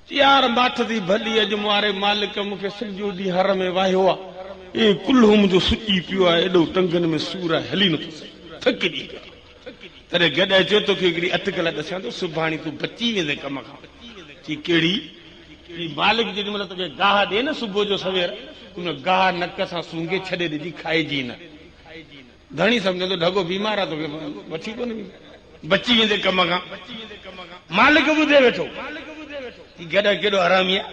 यार माठ थी भली अज मारे मालिक मुखे सॼो ॾींहुं हर में वाहियो आहे ए कुल्हो मुंहिंजो सुॼी पियो आहे एॾो टंगनि में सूर आहे हली नथो थकी ॾी तॾहिं गॾु चयो तोखे हिकिड़ी अटकल ॾसां थो सुभाणे तूं बची वेंदे कम खां चई कहिड़ी मालिक जेॾी महिल तोखे गाह ॾे न सुबुह जो सवेर उन गाह नक सां सूंघे छॾे ॾिजी खाइजी न धणी सम्झंदो ढगो बीमार आहे तोखे वठी कोन बची वेंदे कम खां मालिक ॿुधे वेठो गॾु केॾो हरामी आहे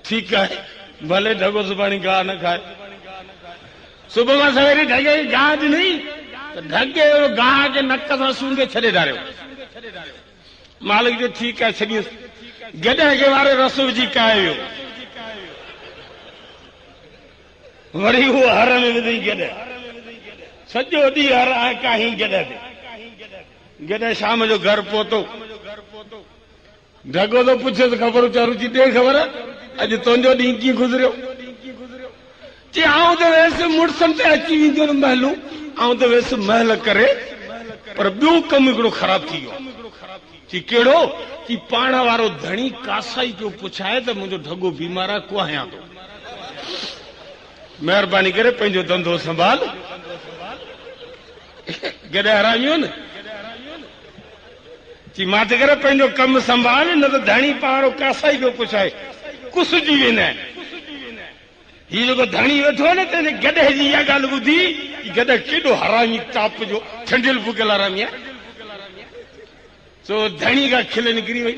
ठीकु आहे भले ढगो सुभाणे गाह न खाए सुबुह खां सवेरे ढगे गाह ॾिनी त ढगे गाह खे नक सां सूंघे छॾे डारियो मालिक जो ठीकु आहे छॾियुसि गॾे वारे रस विझी काए वियो वरी उहो हर में विधई गॾु सॼो ॾींहुं हर आहे काहीं गॾ ते गॾे शाम जो घर पहुतो ढगो तो पुछे तो ख़बर चारूची ॾे ख़बर अॼु तुंहिंजो ॾींहुं कीअं गुज़रियो चई आऊं त वेसि मुड़सनि ते अची वेंदियूं आहिनि महलूं आऊं त वेसि महल करे पर ॿियो कमु हिकिड़ो ख़राबु थी वियो चई कहिड़ो चई पाण वारो धणी कासाई पियो पुछाए त मुंहिंजो ढगो बीमार आहे कुहायां थो महिरबानी करे पंहिंजो धंधो संभाल गॾे हरामियो न चई माथे करे पंहिंजो कमु संभाल न त धणी पाण कासाई पियो पुछाए कुसिजी वेंदा आहिनि हीउ जेको धणी वेठो आहे न त गॾे जी इहा ॻाल्हि ॿुधी गॾे केॾो हरामी टाप जो छंडियल फुकियल हरामी आहे सो धणी खां खिल निकिरी वई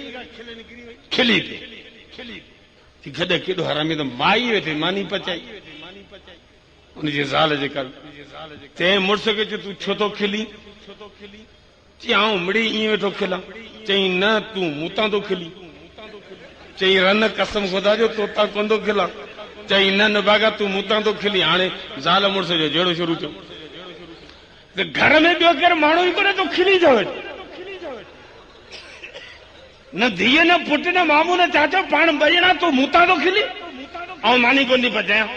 खिली थी गॾे केॾो हरामी त माई वेठे मानी पचाई उनजे ज़ाल जे कर चई मुड़ुस खे चई तूं छो थो खिली चई आऊं मिड़ी ईअं वेठो खिलां चई न तूं मूं तां थो खिली चई रन कसम खुदा जो तो तां कोन थो खिलां चई न भागा तूं मूं तां थो खिली हाणे ज़ाल मुड़ुस जो जहिड़ो शुरू थियो त घर में ॿियो केरु माण्हू ई कोन्हे तो खिली जाओ न धीअ न पुट न मामू न चाचो पाण ॿई तूं मूं तां थो खिली ऐं मानी कोन थी पचायां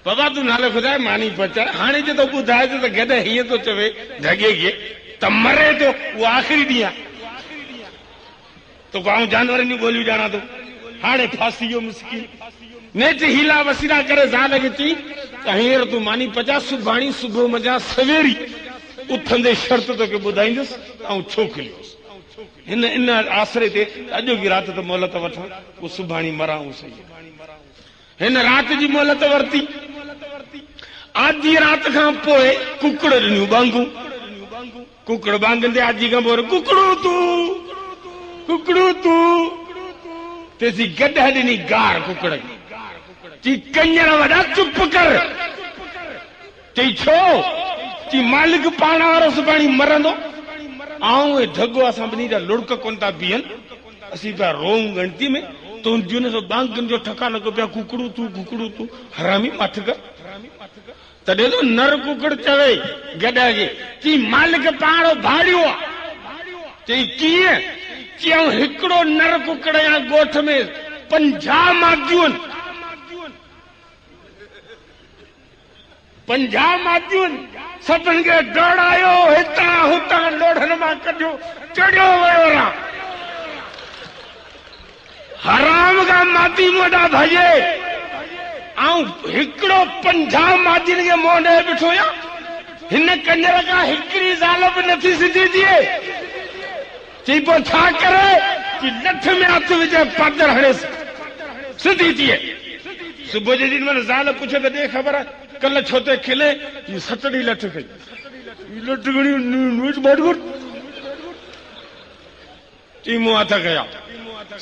बाबा तूं नाले खुदा मानी पचाए हाणे जे तो ॿुधाए त गॾे हीअं थो चवे ढगे खे त मरे थो उहो आख़िरी ॾींहुं आहे तोखे आऊं जानवरनि जी ॿोलियूं ॼाणा थो हाणे फासी वियो मुस्किन नेठ हीला वसीला करे ज़ाल खे चई त हींअर तूं मानी पचा सुभाणे सुबुह मज़ा सवेरी उथंदे शर्त तोखे ॿुधाईंदुसि ऐं छो खिलियोसि इन आसरे ते अॼु की राति त मोहलत वठां पोइ सुभाणे मरां सही हिन राति जी मोहलत वरिती आधी राति खां पोइ कुकड़ ॾिनियूं बांगूं कुकड़ बांगनि ते आजी खां पोइ कुकड़ू तूं तेसी गॾ ॾिनी गार कुकड़ चई कंजर वॾा चुप कर चई छो चई मालिक पाण वारो सुभाणे मरंदो ऐं ढगो असां ॿिन्ही जा लुड़क कोन था बीहनि असीं पिया रोऊं गणती में तुंहिंजो न बांगनि जो ठका लॻो पिया कुकड़ू तूं हरामी मथ कर तॾहिं तो नर कुकड़ चवे गॾ खे चई मालिक पाण भाड़ियो आहे चई कीअं चई हिकिड़ो नर कुकड़ या ॻोठ में 50 मादियूं 50 मादियूं सभिनि खे दौड़ायो हितां हुतां लोढ़नि मां कढियो चढ़ियो वियो हराम खां मादी मोॾा भॼे ऐं हिकिड़ो 50 मादियुनि खे मोह ॾे ॿिठो या हिन कंजर खां हिकिड़ी ज़ाल बि नथी सिधी थिए चई पोइ छा करे कि लठ में हथ विझे पादर हणे सिधी थिए सुबुह जे ॾींहुं महिल ज़ाल पुछे त ॾे ख़बर कल्ह छो ते खिले सतड़ी लठ कई लठ घणी चई मूं हथ कया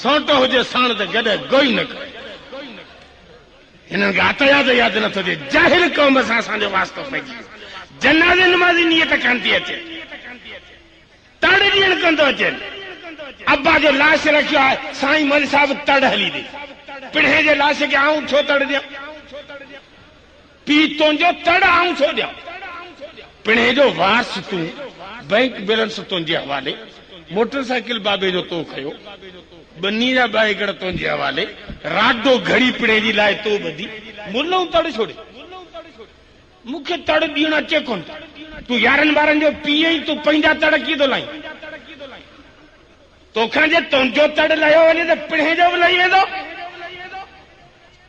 सौट हुजे साण त गॾे गोई न करे हिननि खे हथ यादि नथो थिए जाहिल क़ौम सां असांजो वास्तो पइजी वियो जनाज़े नमाज़ी नियत कान थी अचे तड़ ॾियण कोन थो अचे अब्बा जो लाश रखियो आहे साईं मौलवी साहिब तड़ हली ॾे पिणे जे लाश खे आऊं छो तड़ ॾियां पीउ तुंहिंजो तड़ आऊं छो ॾियां पिणे जो वारस तूं बैंक बैलेंस तुंहिंजे हवाले मोटरसाइकिल बाबे जो तो खयो बनी जा ॿ एकड़ तुंहिंजे हवाले राडो घड़ी पिणे जी लाइ तो ॿधी मुल्हूं तड़ छोड़े मूंखे तड़ ॾियण अचे कोन तूं 11 ॿारनि जो पीउ ई तूं पंहिंजा तड़ कीअं थो लाहीं तोखां जे तुंहिंजो तड़ लहियो वञे त पिणे जो बि लही वेंदो।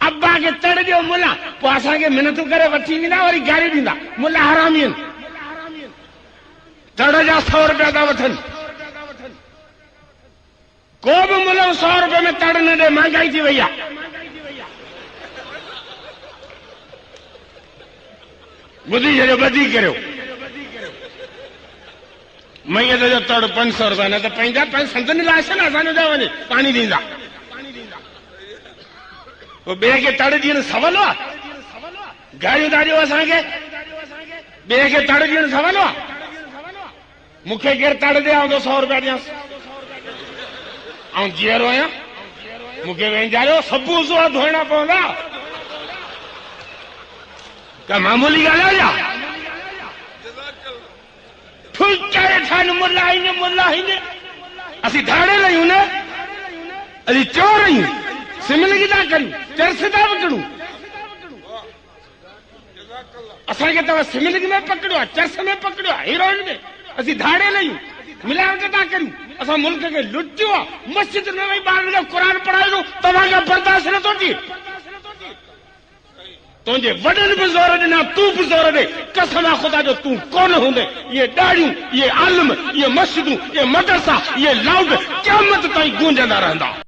अब्बा खे तड़ ॾियो मुला, पोइ असांखे मिनतूं करे वठी वेंदा, वरी गारी ॾींदा। मुला हरामी आहिनि, तड़ जा 100 रुपया था वठनि। को बि मुला 100 रुपये में तड़ न ॾे, महांगाई थी वई आहे। ॿुधी छॾियो, ॿधी करियो। मईअ जो तड़ 500 रुपया, न त पंहिंजा संतनि लाइ न असांजो जा वञे पाणी ॾींदा। पोइ ॿिए खे तड़ ॾियणु सवलो आहे? गारियूं था ॾियो असांखे, ॿिए खे तड़ ॾियणु सवलो आहे? मूंखे केरु तड़ ॾे आऊं त 100 रुपया ॾियांसि। ऐं जीअरो आहियां, मूंखे वेंजारियो, सभु सुआ धोइणा पवंदा। का मामूली ॻाल्हि आहे छा? फुल करे ठान मुला आहिनि, असीं धाड़े रहियूं न, असीं चोर आहियूं, सिमलगी था करूं, चर्च था विकिणूं। असांखे तव्हां सिमलगी में पकड़ियो आहे, चर्च में पकड़ियो आहे, हीरोइन में। असीं धाड़े रहियूं, मिलावट था करूं, असां मुल्क खे लुटियो आहे। मस्जिद में वही ॿार जो क़ुर पढ़ायो, तव्हांखे बर्दाश्त नथो थिए। तुंहिंजे वॾनि बि ज़ोर ॾिना, तूं बि ज़ोर ॾे। कसम आहे ख़ुदा जो तूं कोन हूंदे, इहे ॾाढ़ियूं, इहे आलिम, इहे मस्जिदूं, इहे मदरसा, इहे लाउड क़यामत ताईं गूंजंदा रहंदा।